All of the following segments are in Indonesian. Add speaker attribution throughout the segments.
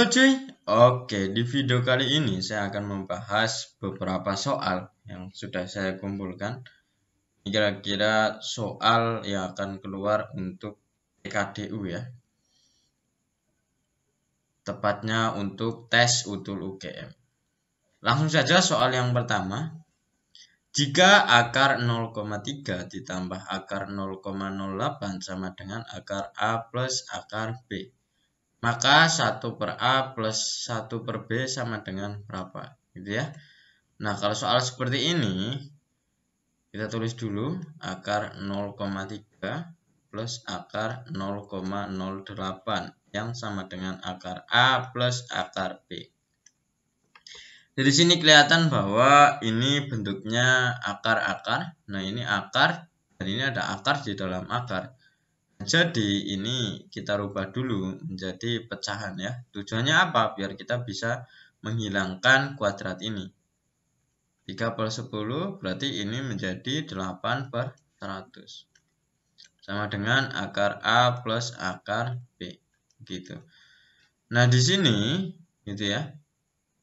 Speaker 1: Halo cuy, oke di video kali ini saya akan membahas beberapa soal yang sudah saya kumpulkan. Kira-kira soal yang akan keluar untuk PKDU ya, tepatnya untuk tes utul UGM. Langsung saja soal yang pertama. Jika akar 0,3 ditambah akar 0,08 sama dengan akar A plus akar B, maka 1 per A plus 1 per B sama dengan berapa, gitu ya. Nah, kalau soal seperti ini, kita tulis dulu akar 0,3 plus akar 0,08 yang sama dengan akar A plus akar B. Dari sini kelihatan bahwa ini bentuknya akar-akar. Nah, ini akar, dan ini ada akar di dalam akar. Jadi ini kita rubah dulu menjadi pecahan ya. Tujuannya apa? Biar kita bisa menghilangkan kuadrat ini. 3 per 10 berarti ini menjadi 8 per 100. Sama dengan akar A plus akar B. Gitu. Nah di sini gitu ya.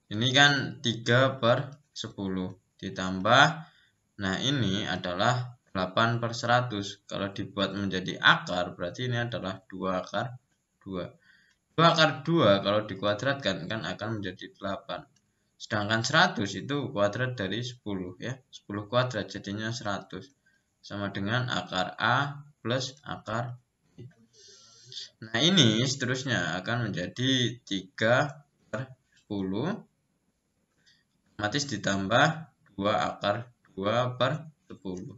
Speaker 1: Ini kan 3 per 10 ditambah. Nah ini adalah 8 per 100. Kalau dibuat menjadi akar, berarti ini adalah 2 akar 2. 2 akar 2 kalau dikuadratkan kan akan menjadi 8. Sedangkan 100 itu kuadrat dari 10 ya. 10 kuadrat jadinya 100. Sama dengan akar A plus akar B. Nah ini seterusnya akan menjadi 3 per 10. Otomatis ditambah 2 akar 2 per 10.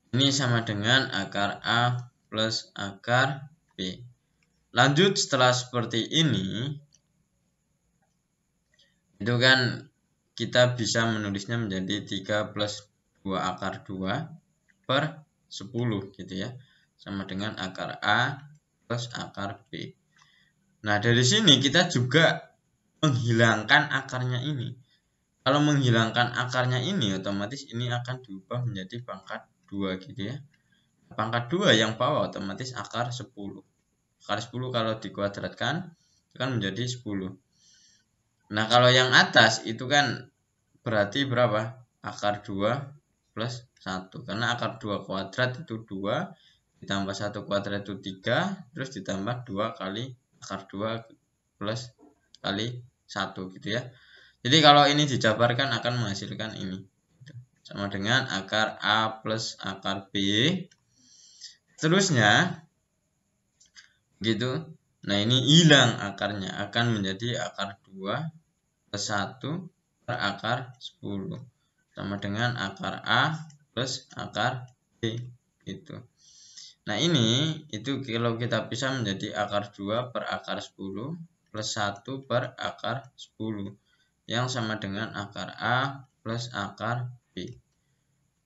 Speaker 1: Ini sama dengan akar A plus akar B. Lanjut setelah seperti ini, itu kan kita bisa menulisnya menjadi 3 plus 2 akar 2 per 10 gitu ya. Sama dengan akar A plus akar B. Nah dari sini kita juga menghilangkan akarnya ini. Kalau menghilangkan akarnya ini, otomatis ini akan diubah menjadi pangkat 2 gitu ya. Pangkat 2 yang bawah otomatis akar 10. Akar 10 kalau dikuadratkan itu kan menjadi 10. Nah kalau yang atas itu kan berarti berapa? Akar 2 plus 1. Karena akar 2 kuadrat itu 2, ditambah 1 kuadrat itu 3, terus ditambah 2 kali akar 2 plus kali 1 gitu ya. Jadi kalau ini dijabarkan akan menghasilkan ini. Sama dengan akar A plus akar B. Seterusnya gitu. Nah ini hilang akarnya, akan menjadi akar 2 plus 1 per akar 10. Sama dengan akar A plus akar B gitu. Nah ini itu kalau kita pisah menjadi akar 2 per akar 10 plus 1 per akar 10 yang sama dengan akar A plus akar B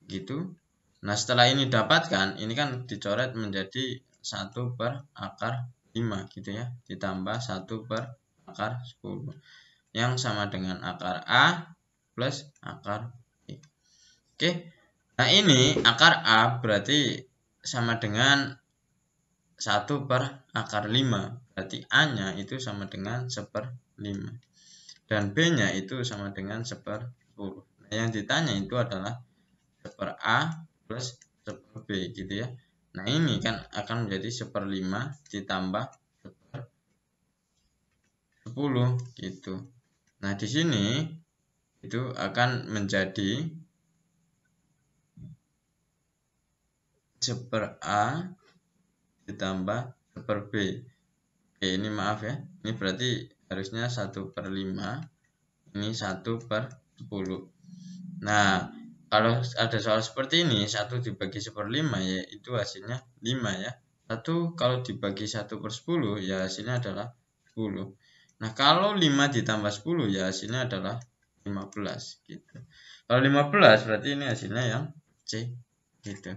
Speaker 1: gitu. Nah setelah ini dapatkan, ini kan dicoret menjadi 1 per akar 5 gitu ya, ditambah 1 per akar 10 yang sama dengan akar A plus akar B. Oke, nah ini akar A berarti sama dengan 1 per akar 5, berarti A nya itu sama dengan 1/5 dan B nya itu sama dengan 1/10. Nah, yang ditanya itu adalah 1 A plus 1 B gitu ya. Nah ini kan akan menjadi 1/5 ditambah 1/10 gitu. Nah di sini itu akan menjadi 1/A ditambah 1/B. Oke ini maaf ya, ini berarti harusnya 1/5, ini 1/10. Nah kalau ada soal seperti ini, 1 dibagi 1/5 ya itu hasilnya 5 ya. 1 kalau dibagi 1/10 ya hasilnya adalah 10. Nah kalau 5 ditambah 10 ya hasilnya adalah 15 gitu. Kalau 15 berarti ini hasilnya yang C gitu.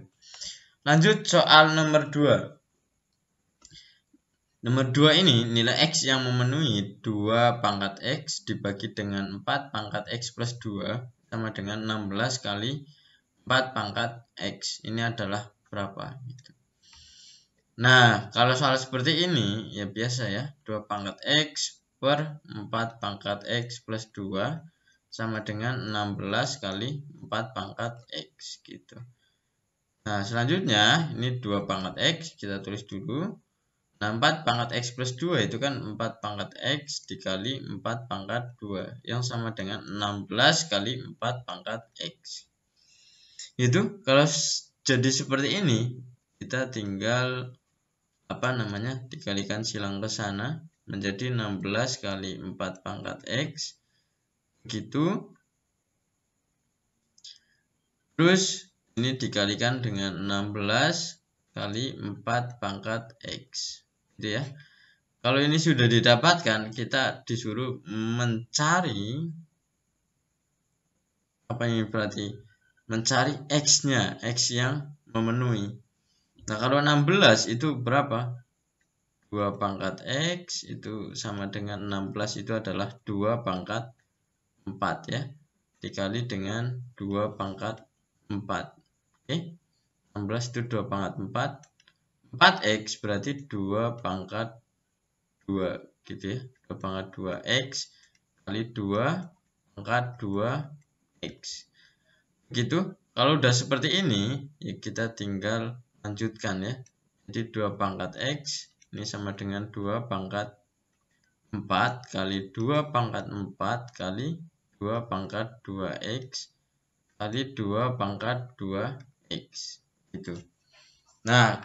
Speaker 1: Lanjut soal nomor 2. Nomor 2 ini nilai X yang memenuhi 2 pangkat X dibagi dengan 4 pangkat X plus 2 sama dengan 16 kali 4 pangkat X. Ini adalah berapa? Gitu. Nah, kalau soal seperti ini, ya biasa ya, 2 pangkat X per 4 pangkat X plus 2 sama dengan 16 kali 4 pangkat X gitu. Nah, selanjutnya ini 2 pangkat X, kita tulis dulu. Nah, 4 pangkat X plus 2 itu kan 4 pangkat X dikali 4 pangkat 2 yang sama dengan 16 kali 4 pangkat X. Itu kalau jadi seperti ini, kita tinggal dikalikan silang ke sana menjadi 16 kali 4 pangkat X gitu. Terus ini dikalikan dengan 16 kali 4 pangkat X gitu ya. Kalau ini sudah didapatkan, kita disuruh mencari apa ini berarti? Mencari X-nya, X yang memenuhi. Nah, kalau 16 itu berapa? 2 pangkat X itu sama dengan 16 itu adalah 2 pangkat 4 ya. Dikali dengan 2 pangkat 4. Oke. 16 itu 2 pangkat 4. 4X berarti 2 pangkat 2 gitu ya. 2 pangkat 2X kali 2 pangkat 2X. Begitu. Kalau udah seperti ini, ya kita tinggal lanjutkan ya. Jadi 2 pangkat X ini sama dengan 2 pangkat 4 kali 2 pangkat 4 kali 2 pangkat 2X kali 2 pangkat 2X gitu. Nah,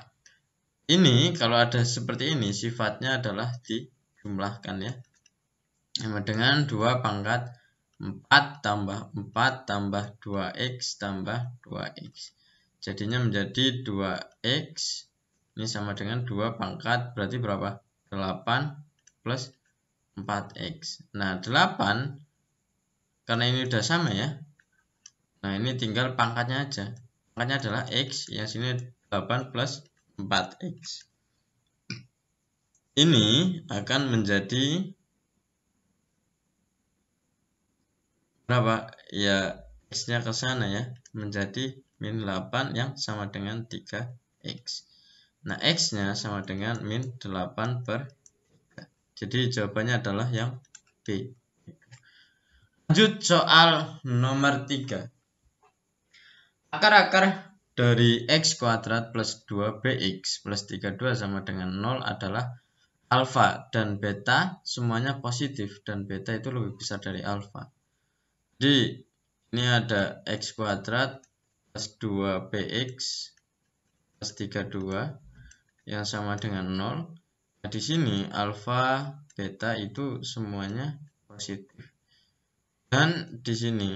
Speaker 1: ini kalau ada seperti ini sifatnya adalah dijumlahkan ya. Sama dengan 2 pangkat 4 tambah 4 tambah 2X tambah 2X. Jadinya menjadi 2X ini sama dengan 2 pangkat berarti berapa? 8 plus 4X. Nah, 8 karena ini udah sama ya. Nah, ini tinggal pangkatnya aja. Pangkatnya adalah X, yang sini 8 plus 4X. Ini akan menjadi berapa? Ya, X-nya ke sana ya. Menjadi min 8 yang sama dengan 3X. Nah, X-nya sama dengan min 8 per 3. Jadi jawabannya adalah yang B. Lanjut soal nomor 3. Akar-akar dari X kuadrat plus 2BX plus 32 sama dengan 0 adalah alfa dan beta semuanya positif dan beta itu lebih besar dari alfa. Jadi ini ada X kuadrat plus 2BX plus 32 yang sama dengan 0. Nah, di sini alfa, beta itu semuanya positif. Dan di sini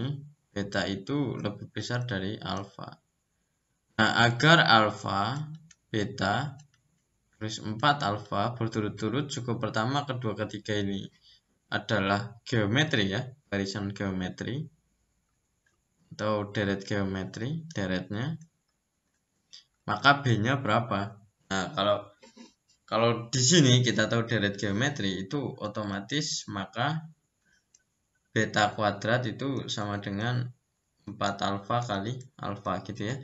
Speaker 1: beta itu lebih besar dari alfa. Nah, agar alfa, beta, terus 4 alfa berturut-turut cukup pertama, kedua, ketiga ini adalah geometri ya, barisan geometri atau deret geometri, deretnya. Maka B-nya berapa? Nah, kalau di sini kita tahu deret geometri itu otomatis maka beta kuadrat itu sama dengan 4 alfa kali alfa gitu ya.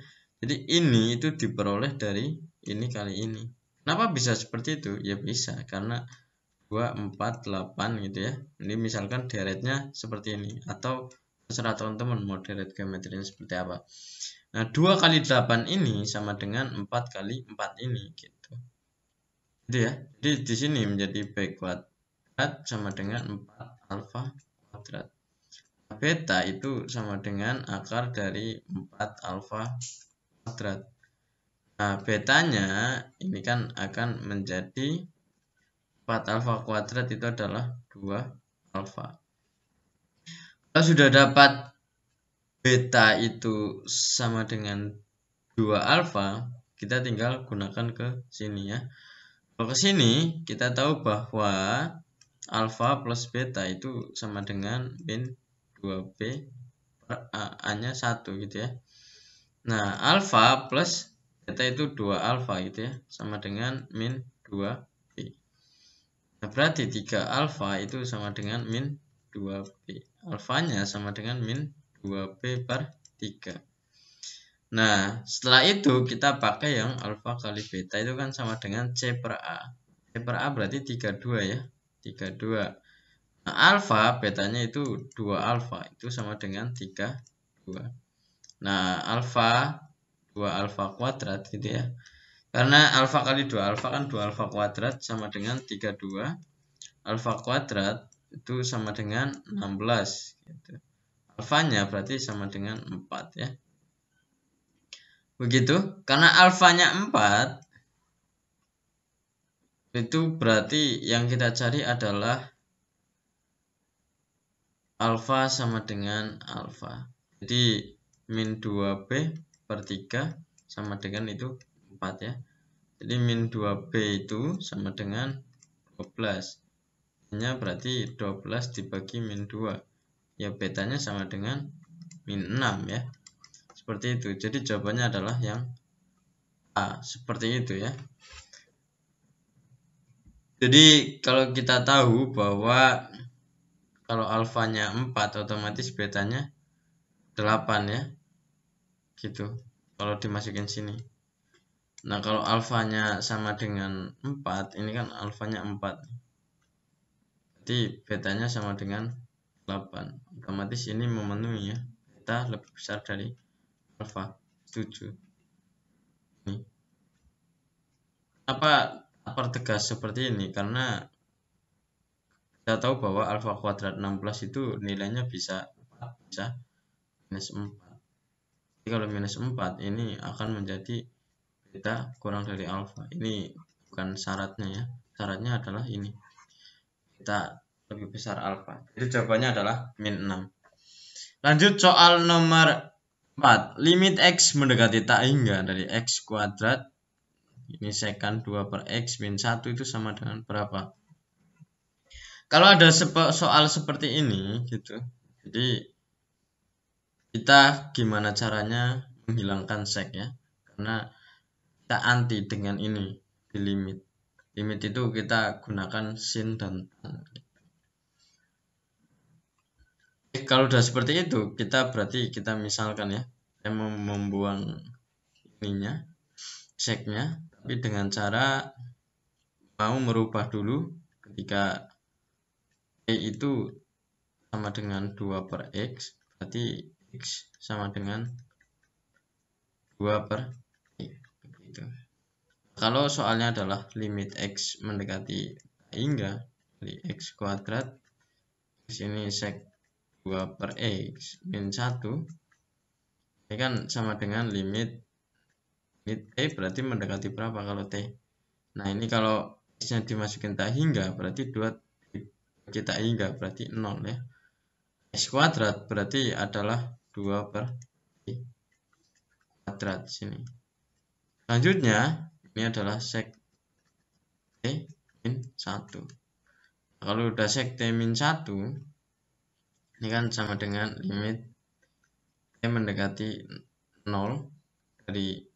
Speaker 1: Jadi ini itu diperoleh dari ini kali ini. Kenapa bisa seperti itu? Ya bisa karena 2, 4, 8 gitu ya. Ini misalkan deretnya seperti ini. Atau terserah teman-teman mau deret geometrinya seperti apa. Nah, 2 kali 8 ini sama dengan 4 kali 4 ini gitu. Gitu ya. Jadi di sini menjadi B kuadrat sama dengan 4 alfa kuadrat. Beta itu sama dengan akar dari 4 alfa kuadrat. Nah, betanya ini kan akan menjadi 4 alfa kuadrat itu adalah 2 alfa. Kalau sudah dapat beta itu sama dengan 2 alfa, kita tinggal gunakan ke sini ya. Kalau ke sini kita tahu bahwa alfa plus beta itu sama dengan min 2B per A-nya 1 gitu ya. Nah, alfa plus beta itu 2 alfa gitu ya, sama dengan min 2B. Nah, berarti 3 alfa itu sama dengan min 2B. Alfanya sama dengan min 2B per 3. Nah, setelah itu kita pakai yang alfa kali beta itu kan sama dengan C per A. C per A berarti 32 ya. 32. Nah, alfa betanya itu 2 alfa itu sama dengan 32. Nah, alfa 2 alfa kuadrat gitu ya. Karena alfa kali 2 alfa kan 2 alfa kuadrat sama dengan 32. Alfa kuadrat itu sama dengan 16 gitu. Alfanya berarti sama dengan 4 ya. Begitu, karena alfanya 4 itu berarti yang kita cari adalah alfa sama dengan alfa. Jadi min 2B per 3 sama dengan itu 4 ya. Jadi min 2B itu sama dengan 12. Nya berarti 12 dibagi min 2. Ya betanya sama dengan min 6 ya. Seperti itu. Jadi jawabannya adalah yang A. Seperti itu ya. Jadi kalau kita tahu bahwa kalau alfanya 4 otomatis betanya 8 ya. Gitu. Kalau dimasukin sini. Nah, kalau alfanya sama dengan 4, ini kan alfanya 4. Jadi betanya sama dengan 8. Otomatis ini memenuhi ya. Beta lebih besar dari alfa. Setuju. Nih. Apa pertegas seperti ini? Karena kita tahu bahwa alfa kuadrat 16 itu nilainya bisa minus 4. Jadi kalau minus 4 ini akan menjadi beta kurang dari alfa. Ini bukan syaratnya ya. Syaratnya adalah ini. Beta lebih besar alfa. Jadi jawabannya adalah min 6. Lanjut soal nomor 4. Limit X mendekati tak hingga dari X kuadrat. Ini sekan 2 per X min 1 itu sama dengan berapa? Kalau ada soal seperti ini gitu. Jadi kita gimana caranya menghilangkan sek ya. Karena kita anti dengan ini di limit. Limit itu kita gunakan sin dan tan. Kalau udah seperti itu, berarti kita misalkan ya, saya mau membuang ininya, seknya, tapi dengan cara mau merubah dulu ketika E itu sama dengan 2 per X, berarti X sama dengan 2 per E. Begitu. Kalau soalnya adalah limit X mendekati hingga dari X kuadrat, di sini sek 2 per X min 1, ini kan sama dengan limit T berarti mendekati berapa kalau T? Nah ini kalau X-nya dimasukin tak hingga berarti 2 kita hingga berarti 0 ya. X kuadrat berarti adalah 2 per I kuadrat sini. Selanjutnya ini adalah sek T min 1. Kalau udah sek T min 1 ini kan sama dengan limit T mendekati 0 dari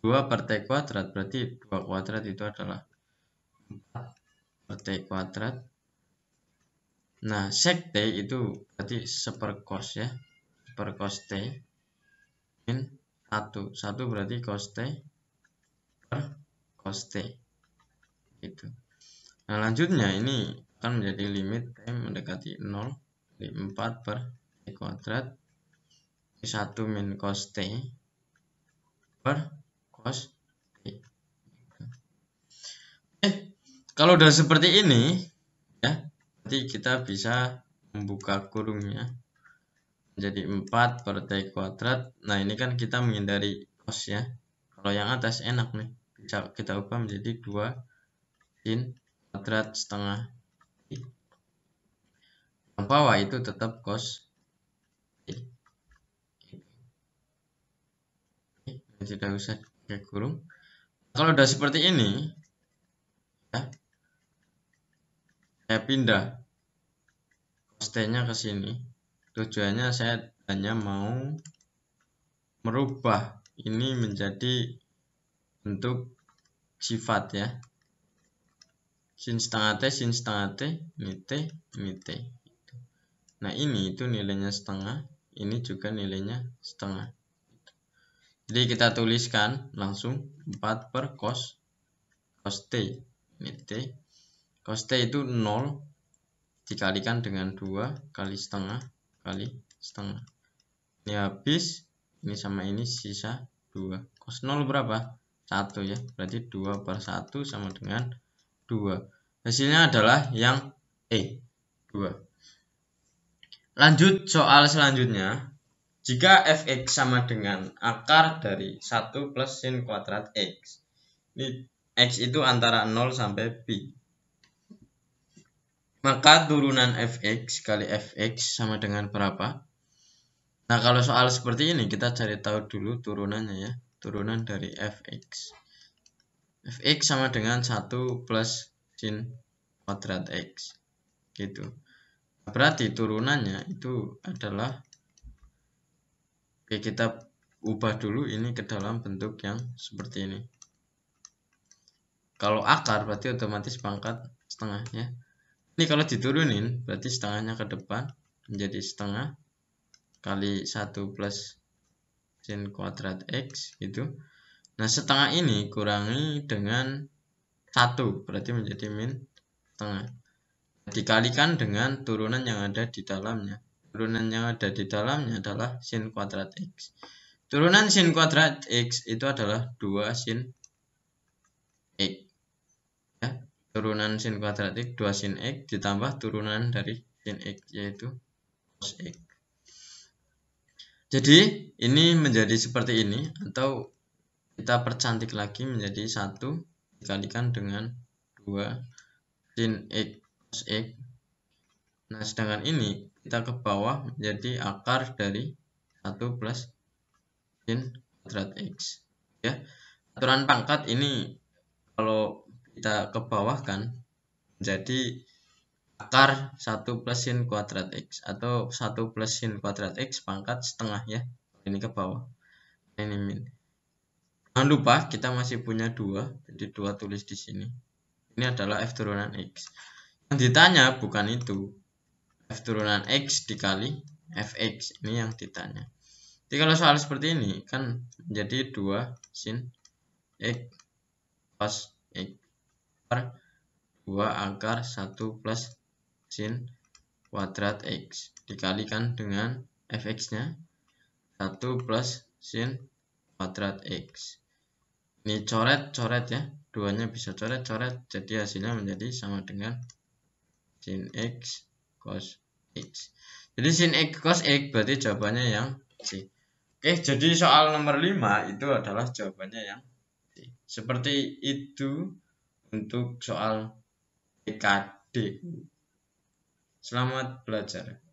Speaker 1: 2 per T kuadrat berarti 2 kuadrat itu adalah 4 per T kuadrat. Nah, sek T itu berarti seper cos ya. Seper cos T min 1. 1 berarti cos T per cos T. Gitu. Nah, lanjutnya ini akan menjadi limit T mendekati 0 dari 4 per T kuadrat 1 min cos T per cos T. Kalau udah seperti ini ya, berarti kita bisa membuka kurungnya menjadi 4 per T kuadrat. Nah ini kan kita menghindari cos ya. Kalau yang atas enak nih, bisa kita ubah menjadi 2 sin kuadrat setengah T. Yang bawah itu tetap cos T. Tidak usah pakai kurung. Kalau udah seperti ini ya, saya pindah cos T-nya ke sini. Tujuannya saya hanya mau merubah ini menjadi bentuk sifat ya. Sin setengah T, sin setengah T, ini T, ini T. Nah ini itu nilainya setengah, ini juga nilainya setengah. Jadi kita tuliskan langsung 4 per cos T. Ini T. Cos T itu 0 dikalikan dengan 2 kali setengah kali setengah. Ini habis, ini sama ini sisa 2. Cos 0 berapa? 1 ya. Berarti 2 per 1 sama dengan 2. Hasilnya adalah yang E, 2. Lanjut soal selanjutnya. Jika fx sama dengan akar dari 1 plus sin kuadrat x. Ini x itu antara 0 sampai pi. Maka turunan fx kali fx sama dengan berapa? Nah, kalau soal seperti ini kita cari tahu dulu turunannya ya. Turunan dari fx. Fx sama dengan 1 plus sin kuadrat x. Gitu. Berarti turunannya itu adalah, oke, kita ubah dulu ini ke dalam bentuk yang seperti ini. Kalau akar berarti otomatis pangkat setengah ya. Ini kalau diturunin berarti setengahnya ke depan menjadi setengah kali 1 plus sin kuadrat x gitu. Nah, setengah ini kurangi dengan 1 berarti menjadi min setengah. Dikalikan dengan turunan yang ada di dalamnya. Turunan yang ada di dalamnya adalah sin kuadrat x. Turunan sin kuadrat x itu adalah 2 sin x. Ya, turunan sin kuadrat x 2 sin x ditambah turunan dari sin x yaitu cos x. Jadi ini menjadi seperti ini, atau kita percantik lagi menjadi 1 dikalikan dengan 2 sin x cos x. Nah, sedangkan ini kita ke bawah menjadi akar dari 1 plus sin kuadrat x. Ya, aturan pangkat ini kalau kita ke bawah kan menjadi akar 1 plus sin kuadrat x atau 1 plus sin kuadrat x pangkat setengah ya. Ini ke bawah. Ini min. Jangan lupa kita masih punya 2, jadi 2 tulis di sini. Ini adalah f turunan x. Yang ditanya bukan itu. F turunan x dikali fx, ini yang ditanya. Jadi kalau soal seperti ini kan menjadi 2 sin x cos x per 2 akar 1 plus sin kuadrat x dikalikan dengan fx-nya 1 plus sin kuadrat x. Ini coret-coret ya, duanya bisa coret-coret, jadi hasilnya menjadi sama dengan sin x cos x. Jadi sin x cos x berarti jawabannya yang C. Oke, jadi soal nomor 5 itu adalah jawabannya yang C. Seperti itu untuk soal PKD. Selamat belajar.